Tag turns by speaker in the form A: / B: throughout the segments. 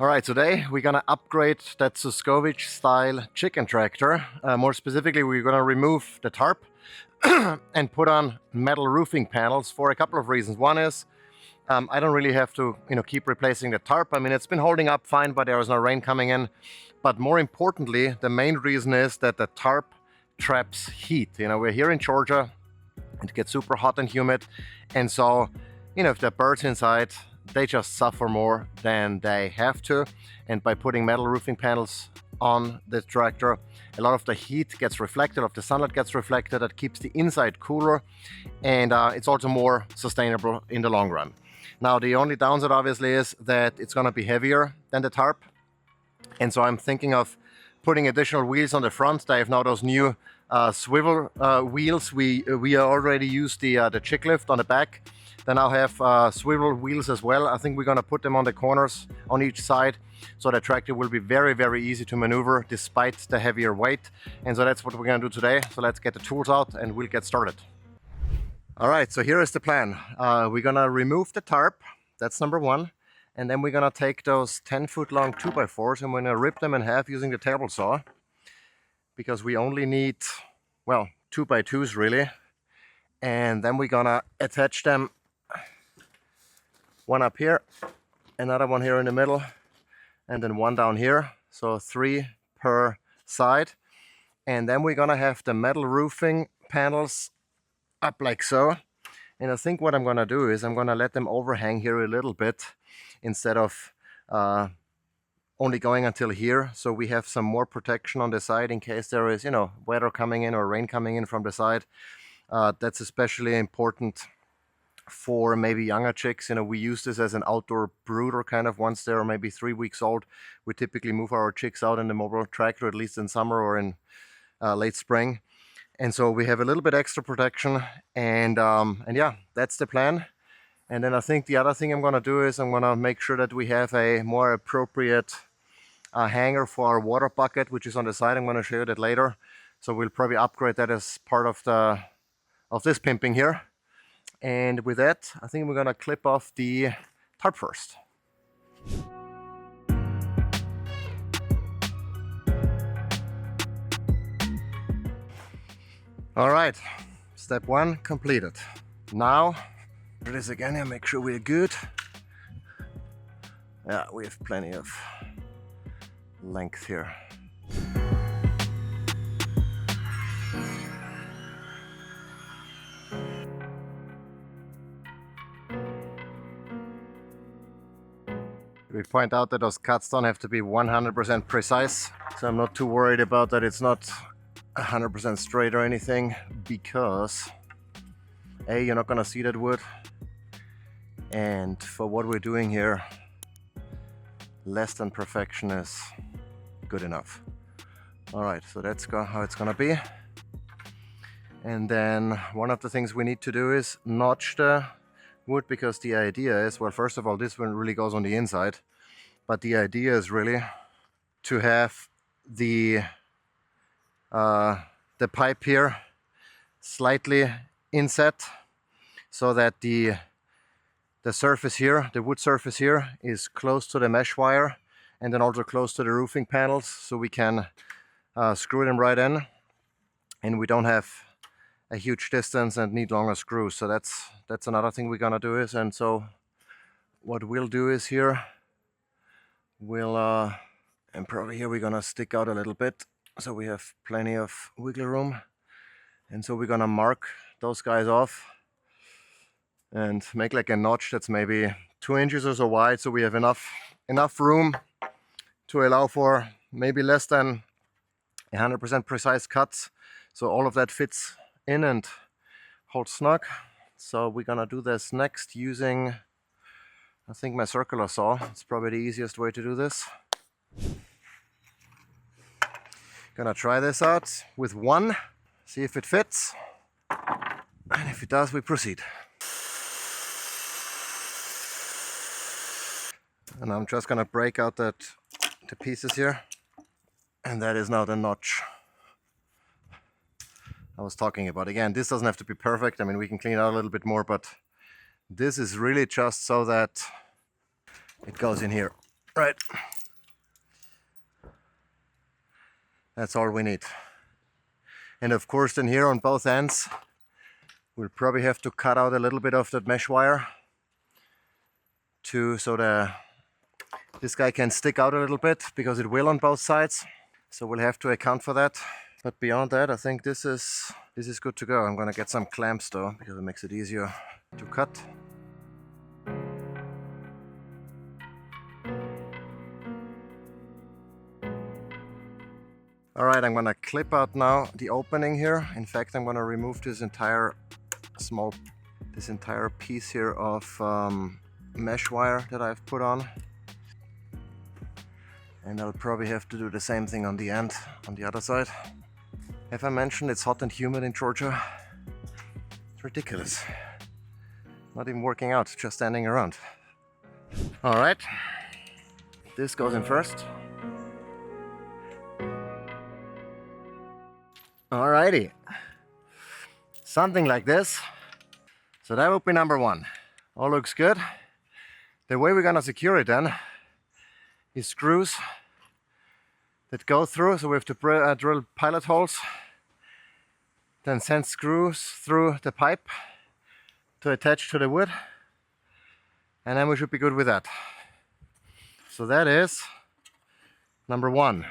A: Alright, today we're gonna upgrade that Suscovich style chicken tractor. More specifically, we're gonna remove the tarp and put on metal roofing panels for a couple of reasons. One is I don't really have to keep replacing the tarp. I mean, it's been holding up fine, but there is no rain coming in. But more importantly, the main reason is that the tarp traps heat. We're here in Georgia, it gets super hot and humid, and so if there are birds inside, they just suffer more than they have to. And by putting metal roofing panels on the tractor, a lot of the heat gets reflected, of the sunlight gets reflected. That keeps the inside cooler, and it's also more sustainable in the long run. Now, the only downside obviously is that it's going to be heavier than the tarp, and so I'm thinking of putting additional wheels on the front. They have now those new swivel wheels. We already used the chick lift on the back. They now have swivel wheels as well. I think we're going to put them on the corners on each side, so the tractor will be very, very easy to maneuver despite the heavier weight. And so that's what we're going to do today. So let's get the tools out and we'll get started. All right, so here is the plan. We're going to remove the tarp. That's number one. And then we're going to take those 10-foot long 2x4s and we're going to rip them in half using the table saw, because we only need, well, 2x2s really. And then we're going to attach them, one up here, another one here in the middle, and then one down here. So 3 per side. And then we're going to have the metal roofing panels up like so. And I think what I'm going to do is I'm going to let them overhang here a little bit instead of only going until here. So we have some more protection on the side in case there is, weather coming in or rain coming in from the side. That's especially important for maybe younger chicks. We use this as an outdoor brooder kind of. Once they're maybe 3 weeks old, we typically move our chicks out in the mobile tractor, at least in summer or in late spring. And so we have a little bit extra protection, and yeah, that's the plan. And then I think the other thing I'm going to do is I'm going to make sure that we have a more appropriate hanger for our water bucket, which is on the side. I'm going to show you that later. So we'll probably upgrade that as part of this pimping here. And with that, I think we're going to clip off the tarp first. All right, step one completed. Now, do this again and make sure we're good. Yeah, we have plenty of length here. We point out that those cuts don't have to be 100% precise, so I'm not too worried about that. It's not 100% straight or anything, because A, you're not gonna see that wood, and for what we're doing here, less than perfection is good enough. All right, so that's how it's gonna be. And then one of the things we need to do is notch the wood, because the idea is, well, first of all, this one really goes on the inside, but the idea is really to have the pipe here slightly inset, so that the surface here, the wood surface here, is close to the mesh wire and then also close to the roofing panels, so we can screw them right in and we don't have a huge distance and need longer screws. So that's another thing we're gonna do is, and so what we'll do is here, and probably here we're gonna stick out a little bit so we have plenty of wiggle room. And so we're gonna mark those guys off and make like a notch that's maybe 2 inches or so wide, so we have enough room to allow for maybe less than 100% precise cuts, so all of that fits in and holds snug. So we're gonna do this next using, I think, my circular saw. It's probably the easiest way to do this. Gonna try this out with one, see if it fits, and if it does, we proceed. And I'm just gonna break out the pieces here, and that is now the notch I was talking about. Again, this doesn't have to be perfect. I mean, we can clean it out a little bit more, but this is really just so that it goes in here, right? That's all we need. And of course then here on both ends, we'll probably have to cut out a little bit of that mesh wire so this guy can stick out a little bit, because it will on both sides. So we'll have to account for that. But beyond that, I think this is good to go. I'm gonna get some clamps though, because it makes it easier to cut. Alright, I'm gonna clip out now the opening here. In fact, I'm gonna remove this entire piece here of mesh wire that I've put on. And I'll probably have to do the same thing on the end, on the other side. Have I mentioned it's hot and humid in Georgia? It's ridiculous. Not even working out, just standing around. Alright, this goes in first. Alrighty, something like this. So that would be number one. All looks good. The way we're gonna secure it then is screws that go through. So we have to drill pilot holes, then send screws through the pipe to attach to the wood, and then we should be good with that. So that is number one.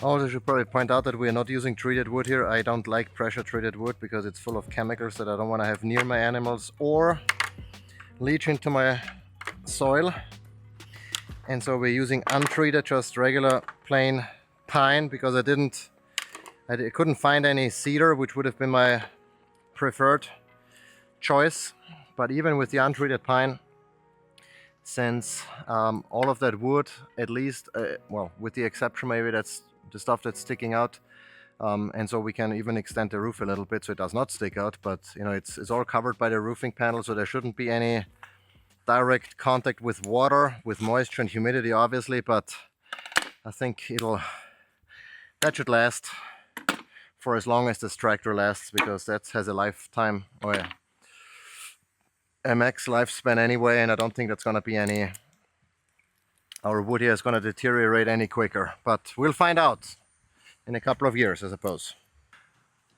A: Also, I should probably point out that we are not using treated wood here. I don't like pressure treated wood because it's full of chemicals that I don't want to have near my animals or leach into my soil. And so we're using untreated, just regular plain pine, because I couldn't find any cedar, which would have been my preferred choice. But even with the untreated pine, since all of that wood, at least, well, with the exception maybe that's the stuff that's sticking out, and so we can even extend the roof a little bit so it does not stick out, but you know, it's all covered by the roofing panel, so there shouldn't be any direct contact with water, with moisture and humidity obviously, but I think that should last for as long as this tractor lasts, because that has a lifetime, a max lifespan anyway, and I don't think that's gonna be our wood here is gonna deteriorate any quicker, but we'll find out in a couple of years, I suppose.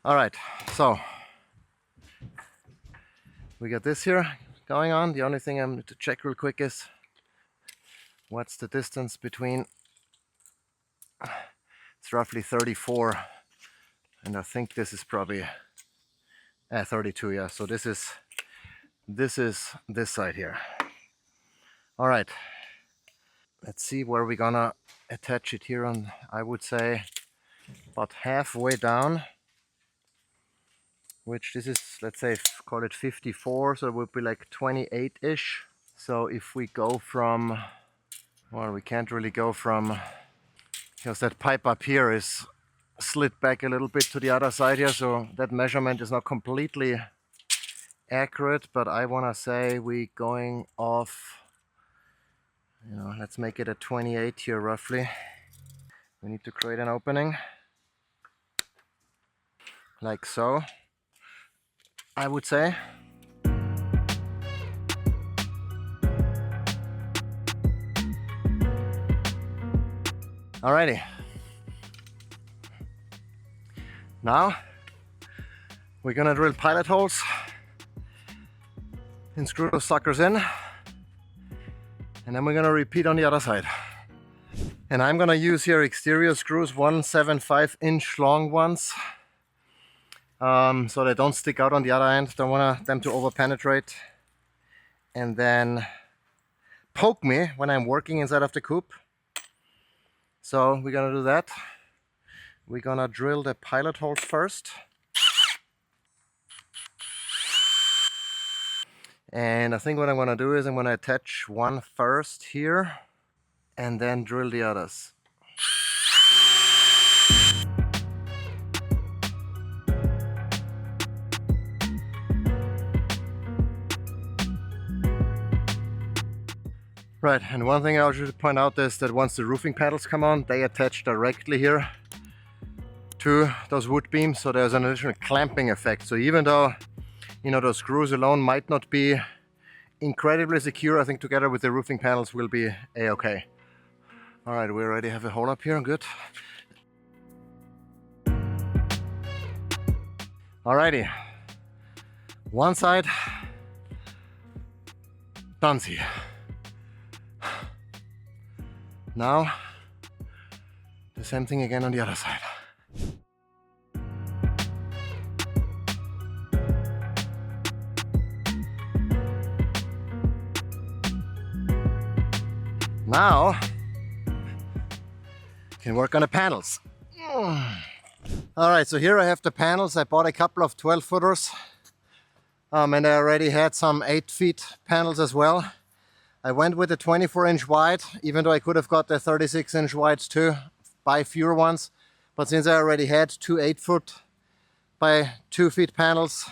A: All right, so we got this here going on. The only thing I need to check real quick is what's the distance between. It's roughly 34, and I think this is probably 32. Yeah, so this is this side here. All right, let's see where we're gonna attach it here on. I would say about halfway down, which this is, let's say, call it 54, so it would be like 28-ish. So if we go from, well, we can't really go from, because that pipe up here is slid back a little bit to the other side here, so that measurement is not completely accurate, but I want to say we going off, you know, let's make it a 28 here roughly. We need to create an opening like so, I would say. Alrighty, now we're gonna drill pilot holes and screw those suckers in, and then we're gonna repeat on the other side. And I'm gonna use here exterior screws, 1.75-inch long ones, so they don't stick out on the other end. Don't want them to over penetrate and then poke me when I'm working inside of the coop. So we're gonna do that. We're gonna drill the pilot holes first. And I think what I'm gonna do is I'm gonna attach one first here and then drill the others. Right, and one thing I should point out is that once the roofing panels come on, they attach directly here to those wood beams, so there's an additional clamping effect. So even though you know, those screws alone might not be incredibly secure. I think together with the roofing panels will be a-okay. All right, we already have a hole up here, good. Alrighty, one side, done here. Now, the same thing again on the other side. Now, can work on the panels. All right, so here I have the panels. I bought a couple of 12-footers, and I already had some 8-feet panels as well. I went with the 24-inch wide, even though I could have got the 36-inch wides too, buy fewer ones. But since I already had two 8-foot by 2-feet panels,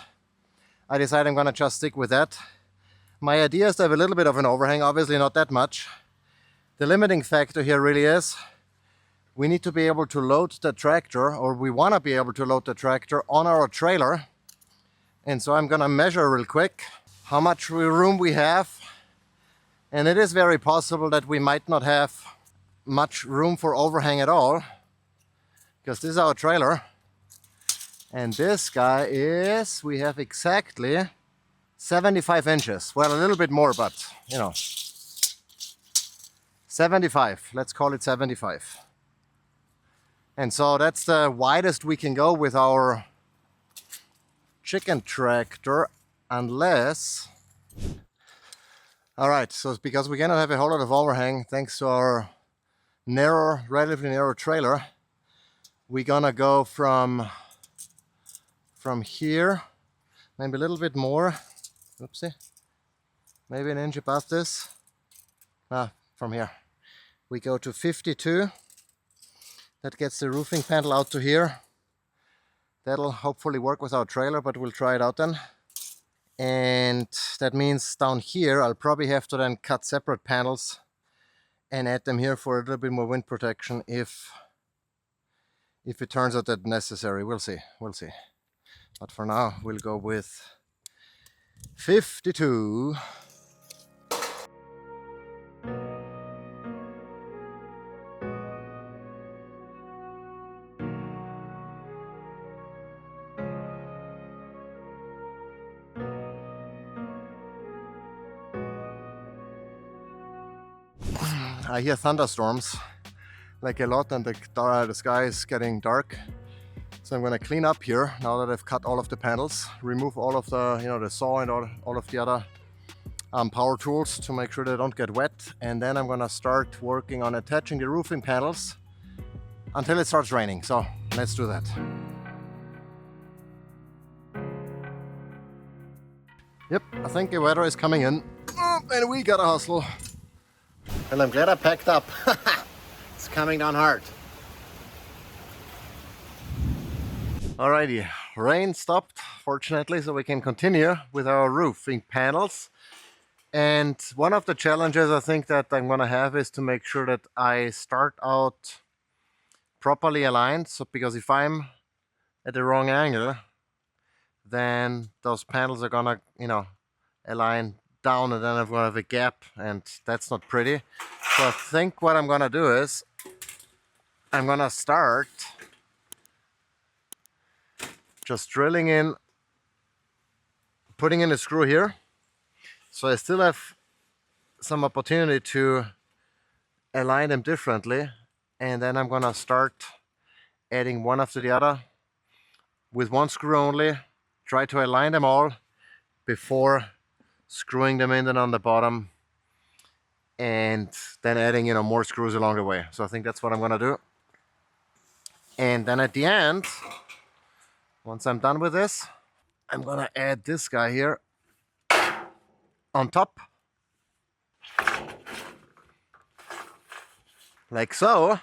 A: I decided I'm gonna just stick with that. My idea is to have a little bit of an overhang, obviously not that much. The limiting factor here really is we need to be able to load the tractor, or we want to be able to load the tractor on our trailer. And so I'm gonna measure real quick how much room we have. And it is very possible that we might not have much room for overhang at all, because this is our trailer. And this guy is, we have exactly 75 inches. Well, a little bit more, but you know, 75, let's call it 75. And so that's the widest we can go with our chicken tractor, unless... All right, so it's because we cannot have a whole lot of overhang thanks to our narrow, relatively narrow trailer. We're gonna go from here, maybe a little bit more. Oopsie. Maybe an inch above this. From here. We go to 52. That gets the roofing panel out to here. That'll hopefully work with our trailer, but we'll try it out then. And that means down here I'll probably have to then cut separate panels and add them here for a little bit more wind protection if it turns out that necessary. We'll see. But for now we'll go with 52. I hear thunderstorms like a lot, and the sky is getting dark. So I'm going to clean up here now that I've cut all of the panels, remove all of the, the saw and all of the other power tools to make sure they don't get wet. And then I'm going to start working on attaching the roofing panels until it starts raining. So let's do that. Yep, I think the weather is coming in, and we gotta hustle. And I'm glad I packed up. It's coming down hard. Alrighty, rain stopped, fortunately, so we can continue with our roofing panels. And one of the challenges I think that I'm gonna have is to make sure that I start out properly aligned. So because if I'm at the wrong angle, then those panels are gonna, align down, and then I'm gonna have a gap, and that's not pretty. So I think what I'm gonna do is I'm gonna start just drilling in, putting in a screw here, so I still have some opportunity to align them differently, and then I'm gonna start adding one after the other with one screw only, try to align them all before screwing them in then on the bottom, and then adding more screws along the way. So I think that's what I'm gonna do. And then at the end, once I'm done with this, I'm gonna add this guy here on top, like so,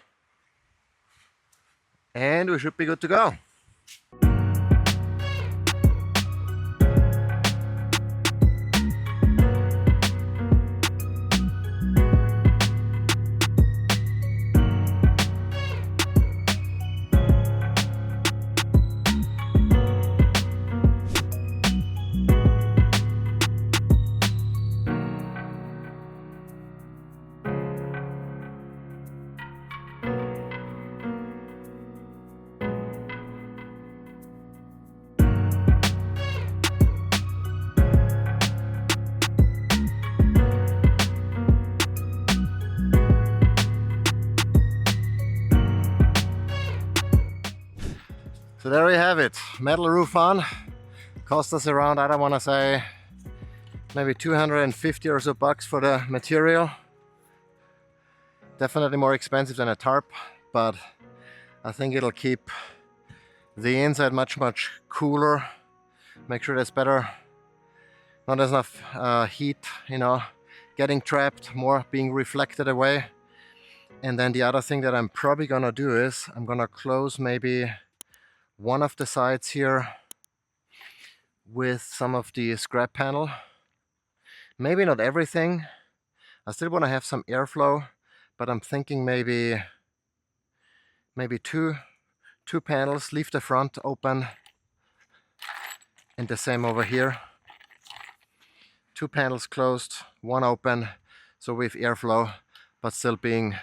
A: and we should be good to go. So there we have it, metal roof on. Cost us around, I don't want to say, maybe 250 or so bucks for the material. Definitely more expensive than a tarp, but I think it'll keep the inside much cooler. Make sure there's better, not as enough heat, you know, getting trapped, more being reflected away. And then the other thing that I'm probably gonna do is I'm gonna close maybe one of the sides here with some of the scrap panel. Maybe not everything. I still want to have some airflow, but I'm thinking maybe two panels, leave the front open, and the same over here. 2 panels closed, 1 open, so with airflow, but still being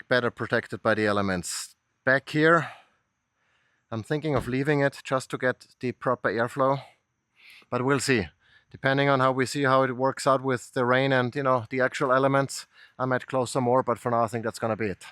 A: better protected by the elements. Back here, I'm thinking of leaving it just to get the proper airflow, but we'll see. Depending on how we see how it works out with the rain and, you know, the actual elements, I might close some more, but for now I think that's gonna be it.